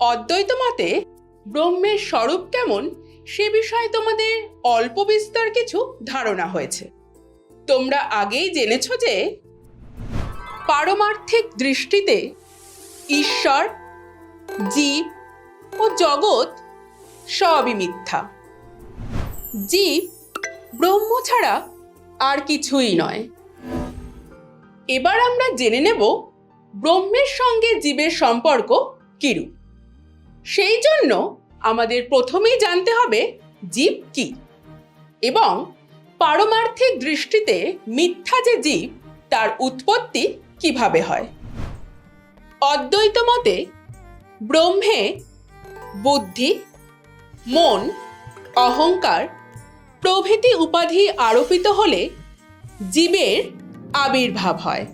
অদ্বৈত মতে ব্রহ্মের স্বরূপ কেমন সে বিষয়ে তোমাদের অল্প বিস্তর কিছু ধারণা হয়েছে। তোমরা আগেই জেনেছ যে পারমার্থিক দৃষ্টিতে ঈশ্বর, জীব ও জগৎ সবই মিথ্যা। জীব ব্রহ্ম ছাড়া আর কিছুই নয়। এবার আমরা জেনে নেব ব্রহ্মের সঙ্গে জীবের সম্পর্ক কিরূপ। সেই জন্য আমাদের প্রথমেই জানতে হবে জীব কি এবং পারমার্থিক দৃষ্টিতে মিথ্যা যে জীব তার উৎপত্তি কিভাবে হয়। অদ্বৈত মতে ব্রহ্মে বুদ্ধি, মন, অহংকার প্রভৃতি উপাধি আরোপিত হলে জীবের আবির্ভাব হয়।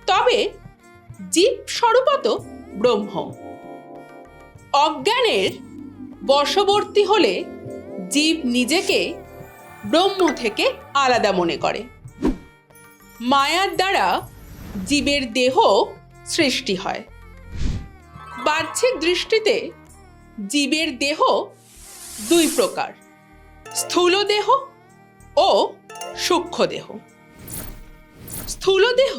তবে জীব স্বরূপত ব্রহ্ম। অজ্ঞানের বশবর্তী হলে জীব নিজেকে ব্রহ্ম থেকে আলাদা মনে করে। মায়ার দ্বারা জীবের দেহ সৃষ্টি হয়। বাহ্যিক দৃষ্টিতে জীবের দেহ দুই প্রকার, স্থূল দেহ ও সূক্ষ্ম দেহ। স্থূল দেহ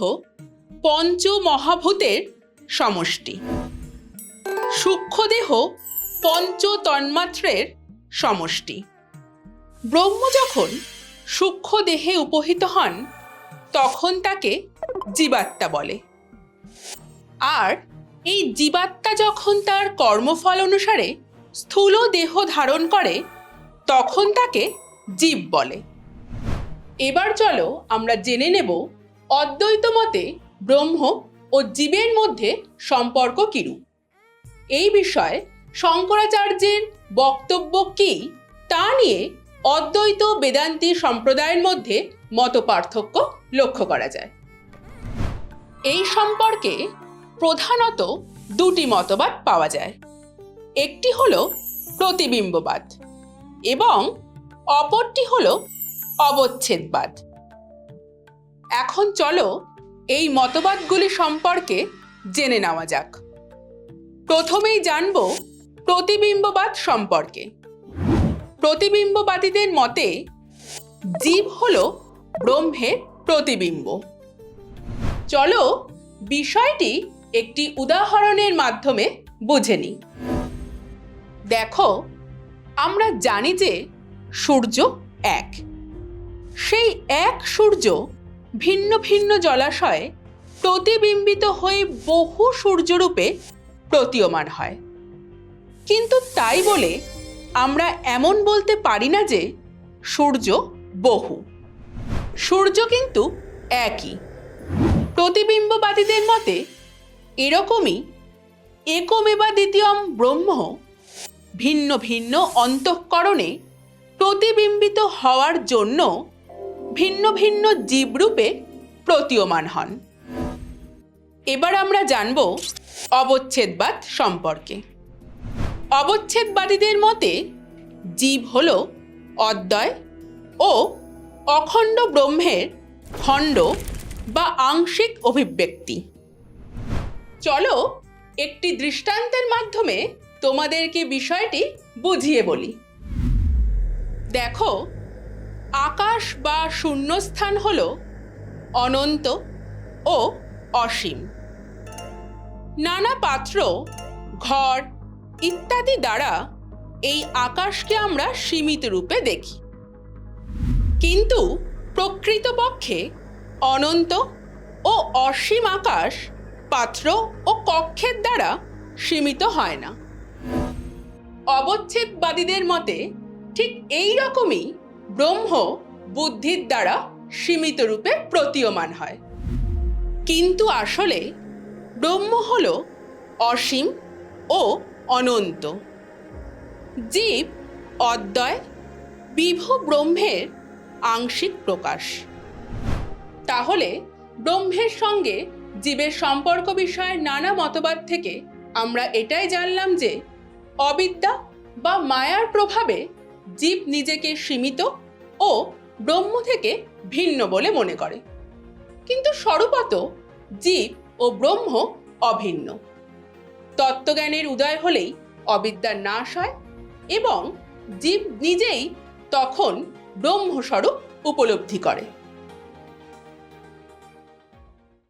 পঞ্চ মহাভূতের সমষ্টি, সূক্ষ্ম দেহ পঞ্চ তন্মাত্রের সমষ্টি। ব্রহ্ম যখন সূক্ষ্ম দেহে উপহিত হন তখন তাকে জীবাত্মা বলে। আর এই জীবাত্মা যখন তার কর্মফল অনুসারে স্থূল দেহ ধারণ করে তখন তাকে জীব বলে। এবার চলো আমরা জেনে নেব অদ্বৈত মতে ব্রহ্ম ও জীবের মধ্যে সম্পর্ক কিরূপ। এই বিষয়ে শঙ্করাচার্যের বক্তব্য কি তা নিয়ে অদ্বৈত বেদান্তি সম্প্রদায়ের মধ্যে মতপার্থক্য লক্ষ্য করা যায়। এই সম্পর্কে প্রধানত দুটি মতবাদ পাওয়া যায়। একটি হলো প্রতিবিম্ববাদ এবং অপরটি হলো অবচ্ছেদবাদ। এখন চলো এই মতবাদগুলি সম্পর্কে জেনে নেওয়া যাক। প্রথমেই জানব প্রতিবিম্ববাদ সম্পর্কে। প্রতিবিম্ববাদীদের মতে জীব হলো ব্রহ্মের প্রতিবিম্ব। চলো বিষয়টি একটি উদাহরণের মাধ্যমে বুঝে নিই। দেখো, আমরা জানি যে সূর্য এক। সেই এক সূর্য ভিন্ন ভিন্ন জলাশয়ে প্রতিবিম্বিত হয়ে বহু সূর্যরূপে প্রতীয়মান হয়। কিন্তু তাই বলে আমরা এমন বলতে পারি না যে সূর্য বহু। সূর্য কিন্তু একই। প্রতিবিম্ববাদীদের মতে এরকমই একমেবা দ্বিতীয়ম ব্রহ্ম ভিন্ন ভিন্ন অন্তঃকরণে প্রতিবিম্বিত হওয়ার জন্য ভিন্ন ভিন্ন জীবরূপে প্রতীয়মান হন। এবার আমরা জানব অবচ্ছেদবাদ সম্পর্কে। অবচ্ছেদবাদীদের মতে জীব হল অদ্বয় ও অখণ্ড ব্রহ্মের খণ্ড বা আংশিক অভিব্যক্তি। চলো একটি দৃষ্টান্তের মাধ্যমে তোমাদেরকে বিষয়টি বুঝিয়ে বলি। দেখো, আকাশ বা শূন্যস্থান হল অনন্ত ও অসীম। নানা পাত্র, ঘর ইত্যাদি দ্বারা এই আকাশকে আমরা সীমিত রূপে দেখি। কিন্তু প্রকৃতপক্ষে অনন্ত ও অসীম আকাশ পাত্র ও কক্ষের দ্বারা সীমিত হয় না। অবচ্ছেদবাদীদের মতে ঠিক এই রকমই ব্রহ্ম বুদ্ধির দ্বারা সীমিত রূপে প্রতীয়মান হয়। কিন্তু আসলে ব্রহ্ম হল অসীম ও অনন্ত। জীব অদ্বয় বিভু ব্রহ্মের আংশিক প্রকাশ। তাহলে ব্রহ্মের সঙ্গে জীবের সম্পর্ক বিষয়ে নানা মতবাদ থেকে আমরা এটাই জানলাম যে অবিদ্যা বা মায়ার প্রভাবে জীব নিজেকে সীমিত ও ব্রহ্ম থেকে ভিন্ন বলে মনে করে, কিন্তু স্বরূপত জীব ও ব্রহ্ম অভিন্ন। তত্ত্বজ্ঞানের উদয় হলেই অবিদ্যার নাশ হয় এবং জীব নিজেই তখন ব্রহ্মস্বরূপ উপলব্ধি করে।